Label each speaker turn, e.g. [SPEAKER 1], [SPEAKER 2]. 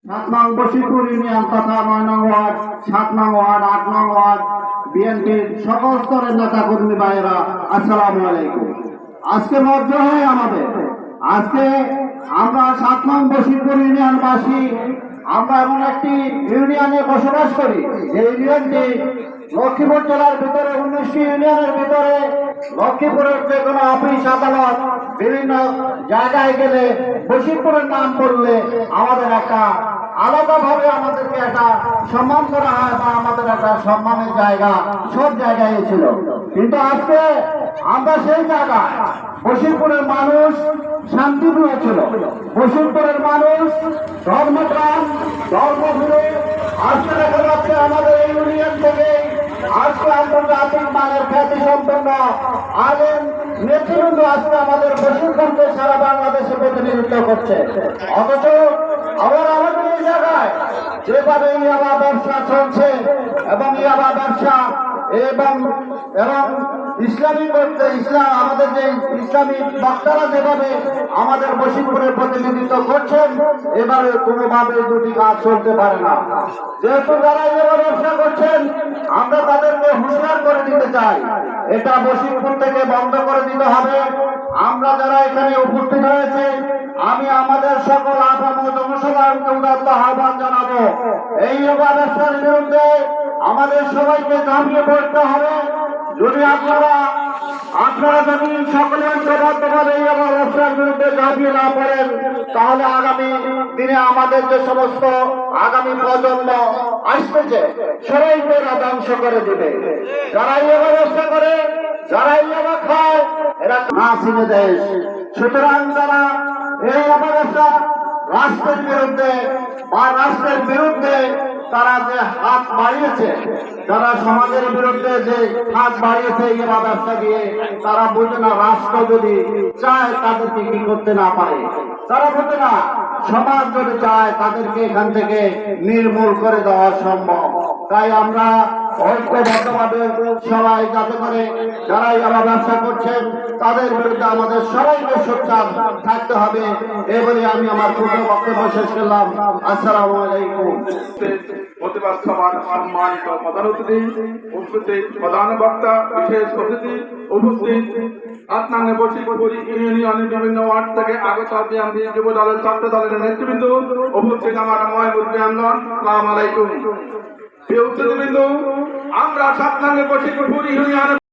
[SPEAKER 1] 7 নং বশিরপুর ইউনিয়ন তথা 9 নং ওয়ার্ড, 7 নং ওয়ার্ড, 8 নং ওয়ার্ড বিএনপির সকল স্তরের নেতা কর্মী ভাইয়েরা, আসসালামু আলাইকুম। আজকে মধ্য হয় আজকে আমরা 7 নং বশিরপুর ইউনিয়নবাসী, আমরা এমন একটি ইউনিয়নে বসবাস করি যে ইউনিয়নটি লক্ষ্মীপুর জেলার ভিতরে 19টি ইউনিয়নের ভিতরে লক্ষ্মীপুরের যে কোনো অফিস আদালত বিভিন্ন জায়গায় গেলে বশিরপুরের নাম করলে আমাদের একটা আলাদাভাবে আমাদেরকে একটা সম্মান করা হয় বা আমাদের একটা সম্মানের জায়গা সব জায়গায় ছিল। কিন্তু আজকে আমরা সেই জায়গায় বশিরপুরের মানুষ শান্তিপ্রিয় ছিল, বশিরপুরের মানুষ ধর্মপ্রাণ ধর্মভীরু। আজকে দেখা যাচ্ছে আমাদের এই ইউনিয়ন থেকে আজকে আন্তর্জাতিক মানের খ্যাতি সম্পন্ন আলেম নেতৃবৃন্দ আজকে আমাদের বশিরপুরকে সারা বাংলাদেশে প্রতিনিধিত্ব করছে। অথচ আবার আমাদের এই জায়গায় যেভাবে ইয়াবা ব্যবসা চলছে এবং ইয়াবা ব্যবসা এবং ইসলামী করতে ইসলাম আমাদের যে ইসলামী বক্তারা যেভাবে আমাদের বশিরপুরের প্রতিনিধিত্ব করছেন, এবারে কোনোভাবে দুটি কাজ চলতে পারে না। যেহেতু যারা এবার ব্যবসা করছেন, আমরা তাদেরকে হুঁশিয়ার করে দিতে চাই, এটা বশিরপুর থেকে বন্ধ করে দিতে হবে। আমরা যারা এখানে উপস্থিত হয়েছে, আমি আমাদের সকল আপামত জনসাধারণকে উদাত্ত আহ্বান জানাবো, এই ব্যবসার বিরুদ্ধে আমাদের সবাইকে ঝাঁপিয়ে পড়তে হবে। যদি আপনারা যদি সকলে ঐক্যবদ্ধভাবে এই ব্যবসার বিরুদ্ধে ঝাঁপিয়ে না পড়েন, তাহলে আগামী দিনে আমাদের যে সমস্ত আগামী প্রজন্ম আসতেছে সবাইকে এরা ধ্বংস করে দিবে। যারা এই ব্যবসা করে, যারা এই খায়, এরা না চিনে দেশ। সুতরাং যারা এই ব্যবসা রাষ্ট্রের বিরুদ্ধে বা রাষ্ট্রের বিরুদ্ধে তারা যে হাত বাড়িয়েছে, যারা সমাজের বিরুদ্ধে যে হাত বাড়িয়েছে এই ব্যবসা দিয়ে, তারা বোঝে না রাষ্ট্র যদি চায় তাদেরকে কি করতে না পারে। তারা বোঝে না সমাজ যদি চায় তাদেরকে এখান থেকে নির্মূল করে দেওয়া সম্ভব। তাই আমরা ঐক্যবদ্ধভাবে সবাই যাতে করে যারা এই ব্যবসা করছেন তাদের বিরুদ্ধে আমাদের সবাইকে সোচ্চার থাকতে হবে। এই বলে আমি আমার পূর্ণ বক্তব্য শেষ করলাম। আসসালামু আলাইকুম।
[SPEAKER 2] প্রতিবাদ সভার সম্মানিত প্রধান অতিথি, উপস্থিত প্রধান বক্তা, বিশেষ অতিথি উপস্থিত 8 নং বশিরপুর ইউনিয়নের বিভিন্ন ওয়ার্ড থেকে আগত বিএনপি যুব দলের ছাত্র দলের নেতৃবৃন্দ, উপস্থিত আমার ময়মুরব্বী আন্দোলন, আসসালামু আলাইকুম। প্রিয় অতিথিবৃন্দ, আমরা 7 নং বশিরপুর ইউনিয়ন